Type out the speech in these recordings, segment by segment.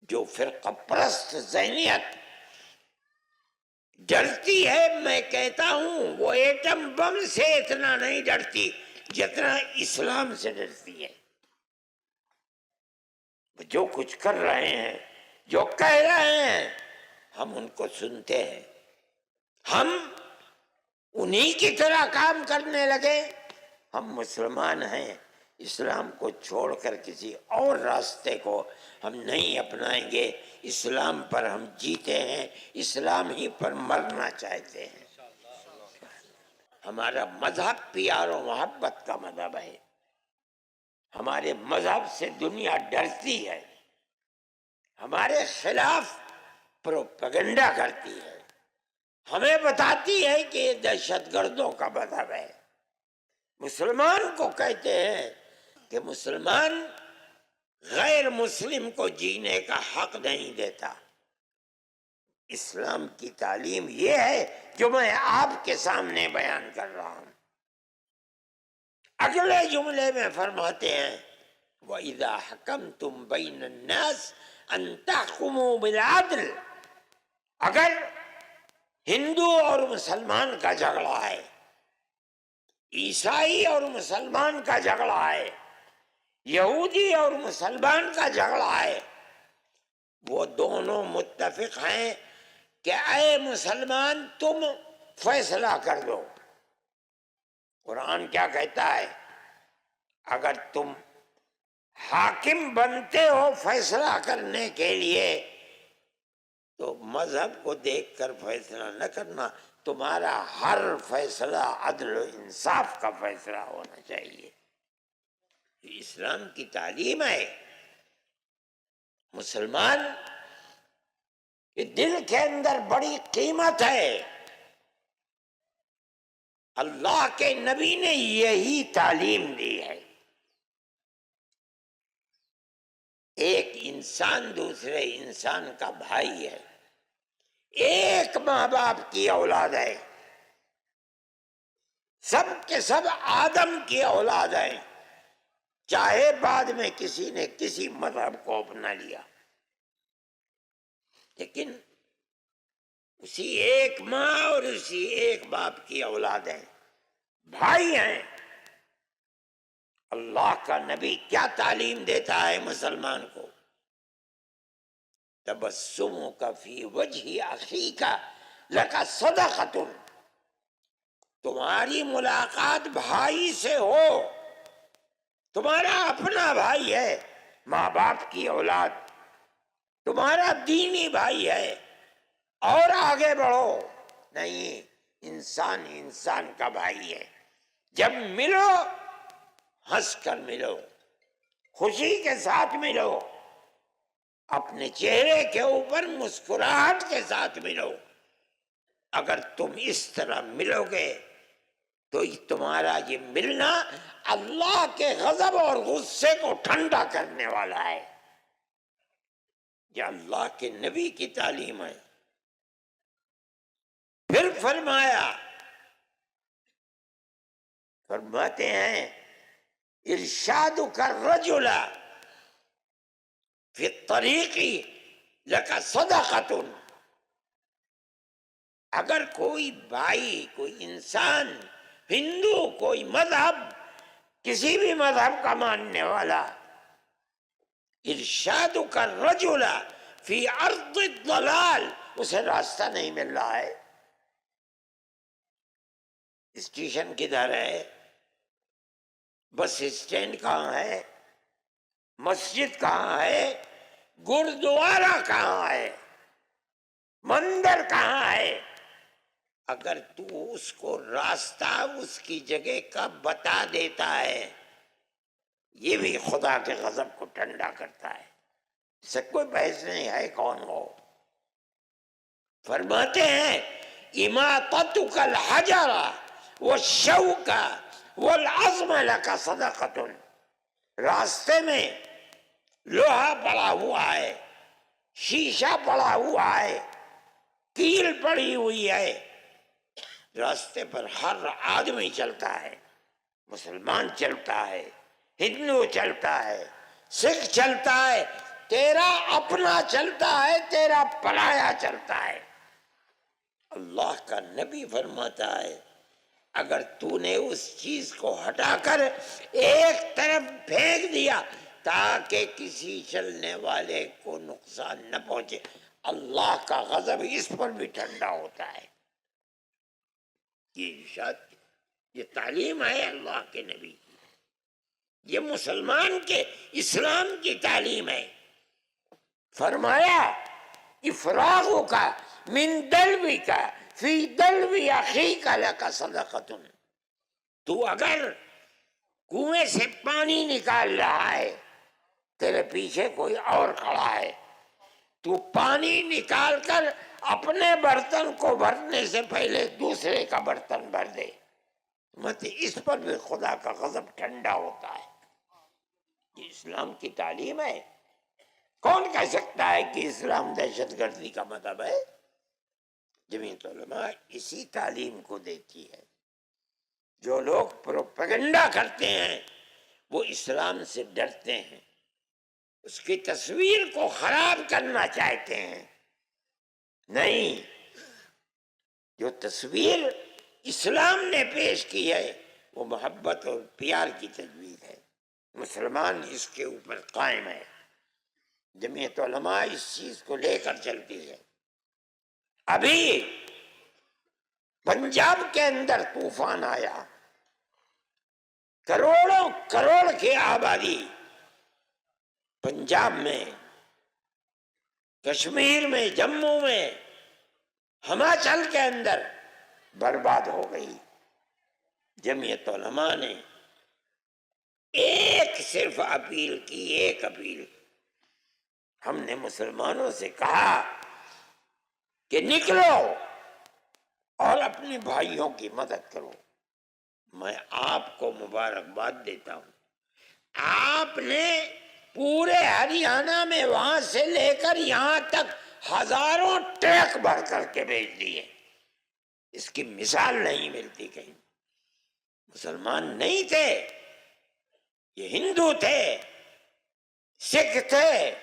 جو فرقہ پرست ذہنیت ڈرتی ہے، میں کہتا ہوں وہ ایٹم بم سے اتنا نہیں ڈرتی جتنا اسلام سے ڈرتی ہے۔ جو کچھ کر رہے ہیں، جو کہہ رہے ہیں، ہم ان کو سنتے ہیں، ہم انہی کی طرح کام کرنے لگے۔ ہم مسلمان ہیں، اسلام کو چھوڑ کر کسی اور راستے کو ہم نہیں اپنائیں گے۔ اسلام پر ہم جیتے ہیں، اسلام ہی پر مرنا چاہتے ہیں۔ ہمارا مذہب پیار و محبت کا مذہب ہے۔ ہمارے مذہب سے دنیا ڈرتی ہے، ہمارے خلاف پروپیگنڈا کرتی ہے، ہمیں بتاتی ہے کہ یہ دہشت گردوں کا مذہب ہے۔ مسلمان کو کہتے ہیں کہ مسلمان غیر مسلم کو جینے کا حق نہیں دیتا۔ اسلام کی تعلیم یہ ہے جو میں آپ کے سامنے بیان کر رہا ہوں۔ اگلے جملے میں فرماتے ہیں وَإِذَا حَكَمْتُمْ بَيْنَ النَّاسِ أَن تَحْكُمُوا بِالْعَدْلِ۔ اگر ہندو اور مسلمان کا جھگڑا ہے، عیسائی اور مسلمان کا جھگڑا ہے، یہودی اور مسلمان کا جھگڑا ہے، وہ دونوں متفق ہیں کہ اے مسلمان تم فیصلہ کر دو۔ قرآن کیا کہتا ہے؟ اگر تم حاکم بنتے ہو فیصلہ کرنے کے لیے تو مذہب کو دیکھ کر فیصلہ نہ کرنا، تمہارا ہر فیصلہ عدل و انصاف کا فیصلہ ہونا چاہیے۔ اسلام کی تعلیم ہے۔ مسلمان کے دل کے اندر بڑی قیمت ہے۔ اللہ کے نبی نے یہی تعلیم دی ہے۔ ایک انسان دوسرے انسان کا بھائی ہے، ایک ماں باپ کی اولاد ہے، سب کے سب آدم کی اولاد ہیں، چاہے بعد میں کسی نے کسی مذہب کو اپنا لیا، لیکن اسی ایک ماں اور اسی ایک باپ کی اولاد ہیں، بھائی ہیں۔ اللہ کا نبی کیا تعلیم دیتا ہے مسلمان کو؟ تبسمک فی وجہ اخیک لک صدقۃ۔ تمہاری ملاقات بھائی سے ہو، تمہارا اپنا بھائی ہے، ماں باپ کی اولاد، تمہارا دینی بھائی ہے، اور آگے بڑھو۔ نہیں، انسان انسان کا بھائی ہے۔ جب ملو ہنس کر ملو، خوشی کے ساتھ ملو، اپنے چہرے کے اوپر مسکراہٹ کے ساتھ ملو۔ اگر تم اس طرح ملو گے تو تمہارا یہ ملنا اللہ کے غضب اور غصے کو ٹھنڈا کرنے والا ہے۔ یہ اللہ کے نبی کی تعلیم ہے۔ پھر فرماتے ہیں ارشادک الرجل فی الطریق لک صدقۃ۔ اگر کوئی بھائی، کوئی انسان، ہندو، کوئی مذہب، کسی بھی مذہب کا ماننے والا، ارشادک الرجل فی ارض الضلال، اسے راستہ نہیں مل رہا ہے، اسٹیشن کدھر ہے، بس اسٹینڈ کہاں ہے، مسجد کہاں ہے، گردوارہ کہاں ہے، مندر کہاں ہے، اگر تو اس کو راستہ اس کی جگہ کا بتا دیتا ہے، یہ بھی خدا کے غضب کو ٹھنڈا کرتا ہے۔ اس سے کوئی بحث نہیں ہے کون ہو۔ فرماتے ہیں اماطتک الحجر والشوک والعظم لک صدقۃ۔ راستے میں لوہا پڑا ہوا ہے، شیشہ پڑا ہوا ہے، کیل پڑی ہوئی ہے، راستے پر ہر آدمی چلتا ہے، مسلمان چلتا ہے، ہندو چلتا ہے، سکھ چلتا ہے، تیرا اپنا چلتا ہے، تیرا پرایا چلتا ہے۔ اللہ کا نبی فرماتا ہے اگر تو نے اس چیز کو ہٹا کر ایک طرف پھینک دیا تاکہ کسی چلنے والے کو نقصان نہ پہنچے، اللہ کا غضب اس پر بھی ٹھنڈا ہوتا ہے۔ یہ ارشاد، یہ تعلیم ہے اللہ کے نبی کی، یہ مسلمان کے اسلام کی تعلیم ہے۔ فرمایا افراغ کا من دلوی کا فی دلوی اخیک لک صدقۃ، تو اگر کنویں سے پانی نکال رہا ہے، تیرے پیچھے کوئی اور کھڑا ہے، تو پانی نکال کر اپنے برتن کو بھرنے سے پہلے دوسرے کا برتن بھر دے، مت اس پر بھی خدا کا غضب ٹھنڈا ہوتا ہے۔ یہ اسلام کی تعلیم ہے۔ کون کہہ سکتا ہے کہ اسلام دہشت گردی کا مذہب ہے؟ جمعیت علماء اسی تعلیم کو دیتی ہے۔ جو لوگ پروپیگنڈا کرتے ہیں وہ اسلام سے ڈرتے ہیں، اس کی تصویر کو خراب کرنا چاہتے ہیں۔ نہیں، جو تصویر اسلام نے پیش کی ہے وہ محبت اور پیار کی تصویر ہے، مسلمان اس کے اوپر قائم ہے۔ جمعیت علماء اس چیز کو لے کر چلتی ہے۔ ابھی پنجاب کے اندر طوفان آیا، کروڑوں کروڑ کی آبادی پنجاب میں، کشمیر میں، جموں میں، ہماچل کے اندر برباد ہو گئی۔ جمعیت علماء نے ایک صرف اپیل کی، ایک اپیل، ہم نے مسلمانوں سے کہا کہ نکلو اور اپنے بھائیوں کی مدد کرو۔ میں آپ کو مبارکباد دیتا ہوں، آپ نے پورے ہریانہ میں وہاں سے لے کر یہاں تک ہزاروں ٹرک بھر کر کے بھیج دیے۔ اس کی مثال نہیں ملتی کہیں۔ مسلمان نہیں تھے، یہ ہندو تھے، سکھ تھے،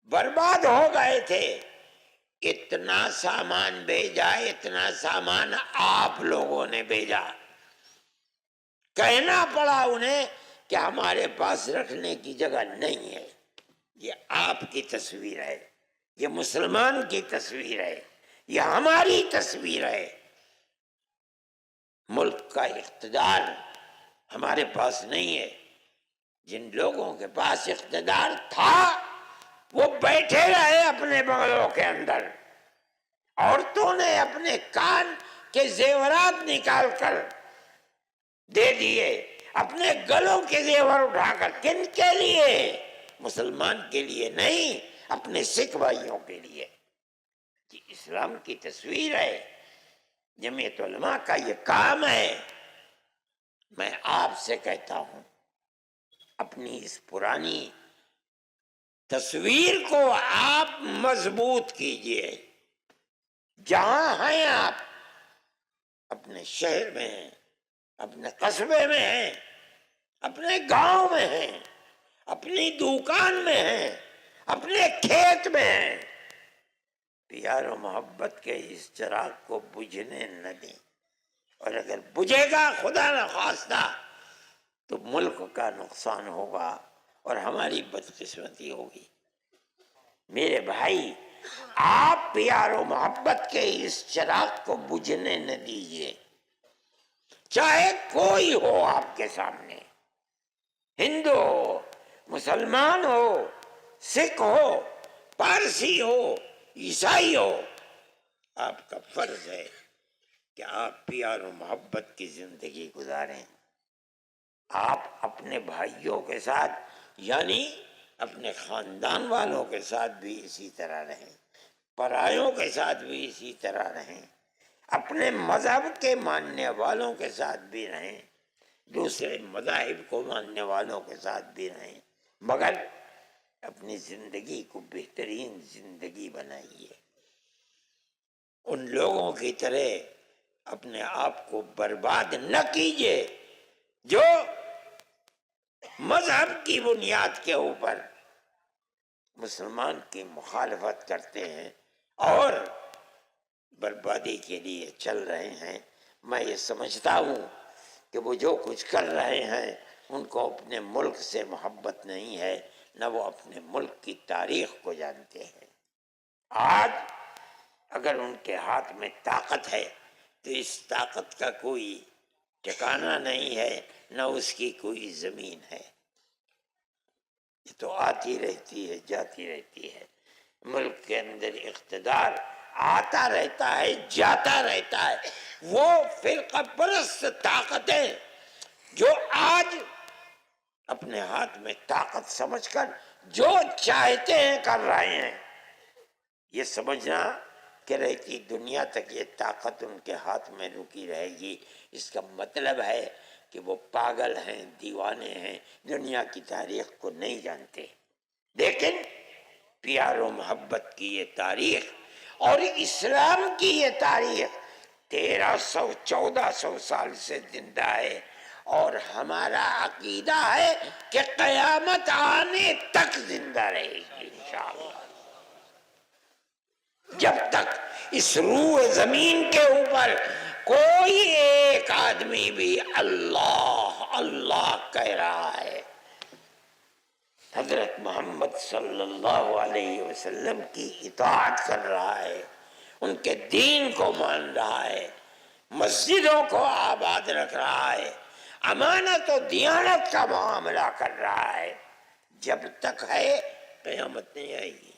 برباد ہو گئے تھے۔ اتنا سامان بھیجا، اتنا سامان آپ لوگوں نے بھیجا۔ کہنا پڑا انہیں کہ ہمارے پاس رکھنے کی جگہ نہیں ہے۔ یہ آپ کی تصویر ہے، یہ مسلمان کی تصویر ہے، یہ ہماری تصویر ہے۔ ملک کا اقتدار ہمارے پاس نہیں ہے۔ جن لوگوں کے پاس اقتدار تھا وہ بیٹھے رہے اپنے بنگلوں کے اندر۔ عورتوں نے اپنے کان کے زیورات نکال کر دے دیے، اپنے گلوں کے زیور اٹھا کر۔ کن کے لیے؟ مسلمان کے لیے نہیں، اپنے سکھ بھائیوں کے لیے۔ یہ اسلام کی تصویر ہے۔ جمعیت علماء کا یہ کام ہے۔ میں آپ سے کہتا ہوں اپنی اس پرانی تصویر کو آپ مضبوط کیجئے۔ جہاں ہیں آپ، اپنے شہر میں ہیں، اپنے قصبے میں ہیں، اپنے گاؤں میں ہیں، اپنی دکان میں ہیں، اپنے کھیت میں ہیں، پیار و محبت کے اس چراغ کو بجھنے نہ دیں۔ اور اگر بجھے گا خدا نخواستہ تو ملک کا نقصان ہوگا اور ہماری بدقسمتی ہوگی۔ میرے بھائی، آپ پیار و محبت کے اس چراغ کو بجھنے نہ دیجیے، چاہے کوئی ہو آپ کے سامنے، ہندو ہو، مسلمان ہو، سکھ ہو، پارسی ہو، عیسائی ہو۔ آپ کا فرض ہے کہ آپ پیار و محبت کی زندگی گزاریں۔ آپ اپنے بھائیوں کے ساتھ یعنی اپنے خاندان والوں کے ساتھ بھی اسی طرح رہیں، پرایوں کے ساتھ بھی اسی طرح رہیں، اپنے مذہب کے ماننے والوں کے ساتھ بھی رہیں، دوسرے مذاہب کو ماننے والوں کے ساتھ بھی رہیں، مگر اپنی زندگی کو بہترین زندگی بنائیے۔ ان لوگوں کی طرح اپنے آپ کو برباد نہ کیجیے جو مذہب کی بنیاد کے اوپر مسلمان کی مخالفت کرتے ہیں اور بربادی کے لیے چل رہے ہیں، میں یہ سمجھتا ہوں کہ وہ جو کچھ کر رہے ہیں ان کو اپنے ملک سے محبت نہیں ہے، نہ وہ اپنے ملک کی تاریخ کو جانتے ہیں۔ آج اگر ان کے ہاتھ میں طاقت ہے تو اس طاقت کا کوئی ٹھکانہ نہیں ہے، نہ اس کی کوئی زمین ہے، یہ تو آتی رہتی ہے، جاتی رہتی ہے۔ ملک کے اندر اقتدار آتا رہتا ہے، جاتا رہتا ہے۔ وہ فرقہ پرست طاقتیں جو آج اپنے ہاتھ میں طاقت سمجھ کر جو چاہتے ہیں کر رہے ہیں، یہ سمجھنا کہ رہتی دنیا تک یہ طاقت ان کے ہاتھ میں رکی رہے گی، اس کا مطلب ہے کہ وہ پاگل ہیں، دیوانے ہیں، دنیا کی تاریخ کو نہیں جانتے۔ لیکن پیار و محبت کی یہ تاریخ اور اسلام کی یہ تاریخ 1300-1400 سال سے زندہ ہے، اور ہمارا عقیدہ ہے کہ قیامت آنے تک زندہ رہے گی انشاءاللہ۔ جب تک اس روح زمین کے اوپر کوئی ایک آدمی بھی اللہ اللہ کہہ رہا ہے، حضرت محمد صلی اللہ علیہ وسلم کی اطاعت کر رہا ہے، ان کے دین کو مان رہا ہے، مسجدوں کو آباد رکھ رہا ہے، امانت و دیانت کا معاملہ کر رہا ہے، جب تک ہے قیامت نہیں آئے گی۔